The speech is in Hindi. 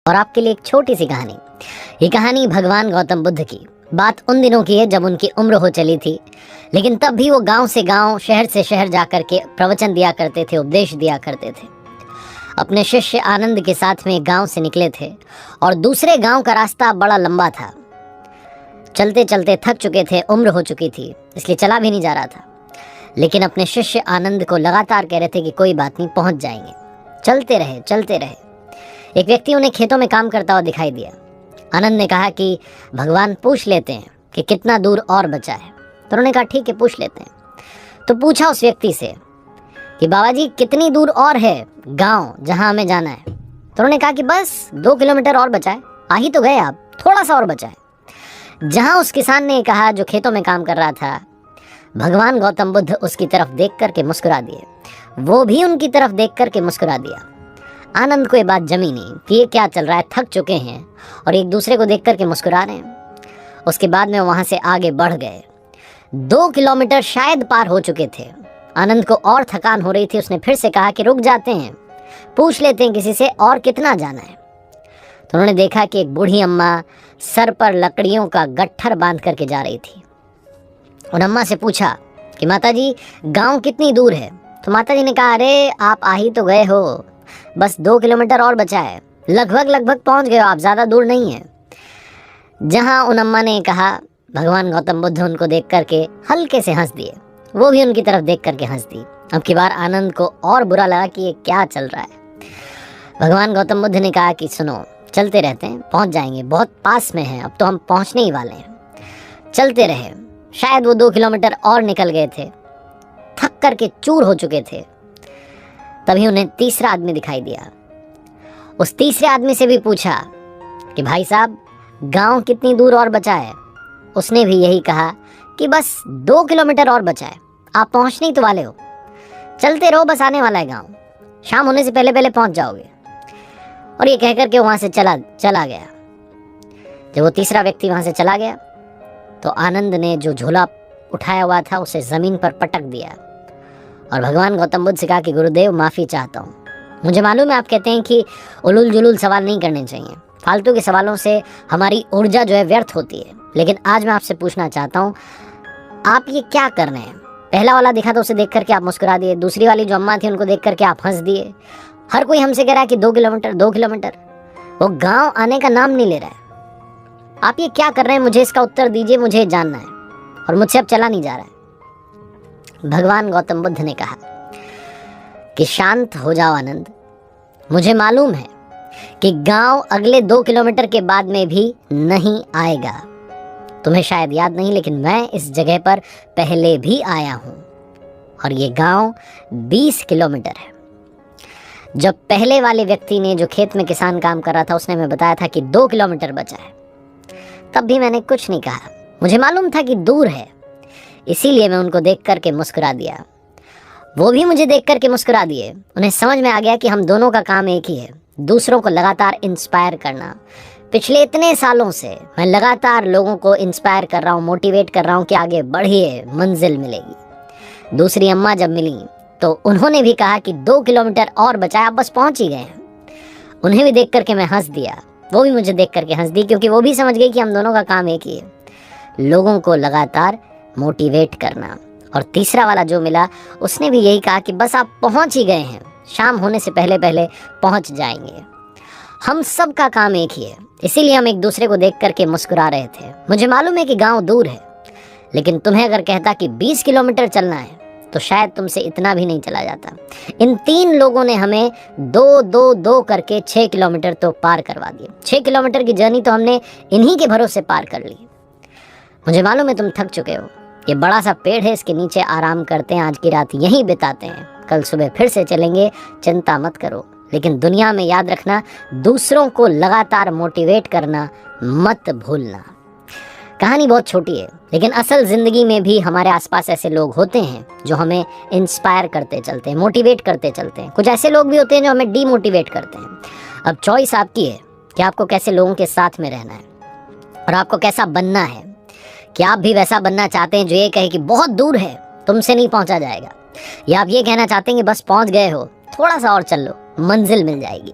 और आपके लिए एक छोटी सी कहानी। ये कहानी भगवान गौतम बुद्ध की। बात उन दिनों की है जब उनकी उम्र हो चली थी, लेकिन तब भी वो गांव से गांव, शहर से शहर जाकर के प्रवचन दिया करते थे, उपदेश दिया करते थे। अपने शिष्य आनंद के साथ में एक गांव से निकले थे और दूसरे गांव का रास्ता बड़ा लंबा था। चलते चलते थक चुके थे, उम्र हो चुकी थी, इसलिए चला भी नहीं जा रहा था। लेकिन अपने शिष्य आनंद को लगातार कह रहे थे कि कोई बात नहीं, पहुंच जाएंगे। चलते रहे चलते रहे। एक व्यक्ति उन्हें खेतों में काम करता हुआ दिखाई दिया। आनंद ने कहा कि भगवान पूछ लेते हैं कि कितना दूर और बचा है। तो उन्होंने कहा ठीक है, पूछ लेते हैं। तो पूछा उस व्यक्ति से कि बाबा जी कितनी दूर और है गांव जहां हमें जाना है। तो उन्होंने कहा कि बस 2 किलोमीटर और बचा है। आ ही तो गए आप, थोड़ा सा और बचा है। जहां उस किसान ने कहा जो खेतों में काम कर रहा था, भगवान गौतम बुद्ध उसकी तरफ देख करके मुस्कुरा दिए। वो भी उनकी तरफ देख करके मुस्कुरा दिया। आनंद को ये बात जमी नहीं कि ये क्या चल रहा है, थक चुके हैं और एक दूसरे को देख करके मुस्कुरा रहे हैं। उसके बाद में वहां से आगे बढ़ गए। 2 किलोमीटर शायद पार हो चुके थे। आनंद को और थकान हो रही थी। उसने फिर से कहा कि रुक जाते हैं, पूछ लेते हैं किसी से और कितना जाना है। तो उन्होंने देखा कि एक बूढ़ी अम्मा सर पर लकड़ियों का गट्ठर बांध करके जा रही थी। उन अम्मा से पूछा कि माता जी गांव कितनी दूर है। तो माता जी ने कहा अरे आप आ ही तो गए हो, बस 2 किलोमीटर और बचा है, लगभग पहुंच गए हो आप, ज़्यादा दूर नहीं है। जहां उन अम्मा ने कहा, भगवान गौतम बुद्ध उनको देख करके हल्के से हंस दिए। वो भी उनकी तरफ देख करके हंस दी। अब की बार आनंद को और बुरा लगा कि ये क्या चल रहा है। भगवान गौतम बुद्ध ने कहा कि सुनो, चलते रहते हैं, पहुंच जाएंगे, बहुत पास में है, अब तो हम पहुंचने ही वाले हैं। चलते रहे। शायद वो 2 किलोमीटर और निकल गए थे, थक करके चूर हो चुके थे। तभी उन्हें तीसरा आदमी दिखाई दिया। उस तीसरे आदमी से भी पूछा कि भाई साहब गांव कितनी दूर और बचा है। उसने भी यही कहा कि बस 2 किलोमीटर और बचा है, आप पहुंचने ही तो वाले हो, चलते रहो, बस आने वाला है गांव, शाम होने से पहले पहले पहुंच जाओगे। और ये कहकर के वहां से चला गया। जब वो तीसरा व्यक्ति वहां से चला गया तो आनंद ने जो झोला उठाया हुआ था उसे जमीन पर पटक दिया और भगवान गौतम बुद्ध से कहा कि गुरुदेव माफ़ी चाहता हूँ। मुझे मालूम है आप कहते हैं कि उलूल जुलूल सवाल नहीं करने चाहिए, फालतू के सवालों से हमारी ऊर्जा जो है व्यर्थ होती है, लेकिन आज मैं आपसे पूछना चाहता हूँ आप ये क्या कर रहे हैं। पहला वाला दिखा तो उसे देख करके आप मुस्कुरा दिए, दूसरी वाली जो अम्मा थी उनको देख करके आप हंस दिए। हर कोई हमसे कह रहा है कि 2 किलोमीटर 2 किलोमीटर, वो गाँव आने का नाम नहीं ले रहा है। आप ये क्या कर रहे हैं, मुझे इसका उत्तर दीजिए, मुझे जानना है और मुझसे अब चला नहीं जा रहा है। भगवान गौतम बुद्ध ने कहा कि शांत हो जाओ आनंद, मुझे मालूम है कि गांव अगले 2 किलोमीटर के बाद में भी नहीं आएगा। तुम्हें शायद याद नहीं, लेकिन मैं इस जगह पर पहले भी आया हूं और ये गांव 20 किलोमीटर है। जब पहले वाले व्यक्ति ने, जो खेत में किसान काम कर रहा था, उसने हमें बताया था कि 2 किलोमीटर बचा है, तब भी मैंने कुछ नहीं कहा। मुझे मालूम था कि दूर है, इसीलिए मैं उनको देख करके मुस्कुरा दिया। वो भी मुझे देख करके मुस्कुरा दिए। उन्हें समझ में आ गया कि हम दोनों का काम एक ही है, दूसरों को लगातार इंस्पायर करना। पिछले इतने सालों से मैं लगातार लोगों को इंस्पायर कर रहा हूँ, मोटिवेट कर रहा हूँ कि आगे बढ़िए, मंजिल मिलेगी। दूसरी अम्मा जब मिली तो उन्होंने भी कहा कि 2 किलोमीटर और बचा है, आप बस पहुँच ही गए हैं। उन्हें भी देख करके मैं हंस दिया, वो भी मुझे देख करके हंस दी, क्योंकि वो भी समझ गई कि हम दोनों का काम एक ही है, लोगों को लगातार मोटिवेट करना। और तीसरा वाला जो मिला उसने भी यही कहा कि बस आप पहुंच ही गए हैं, शाम होने से पहले पहले पहुंच जाएंगे। हम सब का काम एक ही है, इसीलिए हम एक दूसरे को देख करके मुस्कुरा रहे थे। मुझे मालूम है कि गांव दूर है, लेकिन तुम्हें अगर कहता कि 20 किलोमीटर चलना है तो शायद तुमसे इतना भी नहीं चला जाता। इन 3 लोगों ने हमें 2 करके 6 किलोमीटर तो पार करवा दिए। 6 किलोमीटर की जर्नी तो हमने इन्हीं के भरोसे पार कर ली। मुझे मालूम है तुम थक चुके हो। ये बड़ा सा पेड़ है, इसके नीचे आराम करते हैं, आज की रात यहीं बिताते हैं, कल सुबह फिर से चलेंगे, चिंता मत करो। लेकिन दुनिया में याद रखना, दूसरों को लगातार मोटिवेट करना मत भूलना। कहानी बहुत छोटी है, लेकिन असल ज़िंदगी में भी हमारे आसपास ऐसे लोग होते हैं जो हमें इंस्पायर करते चलते हैं, मोटिवेट करते चलते हैं। कुछ ऐसे लोग भी होते हैं जो हमें डीमोटिवेट करते हैं। अब चॉइस आपकी है कि आपको कैसे लोगों के साथ में रहना है और आपको कैसा बनना है। कि आप भी वैसा बनना चाहते हैं जो ये कहे कि बहुत दूर है, तुमसे नहीं पहुंचा जाएगा, या आप ये कहना चाहते हैं कि बस पहुंच गए हो, थोड़ा सा और चल लो, मंजिल मिल जाएगी।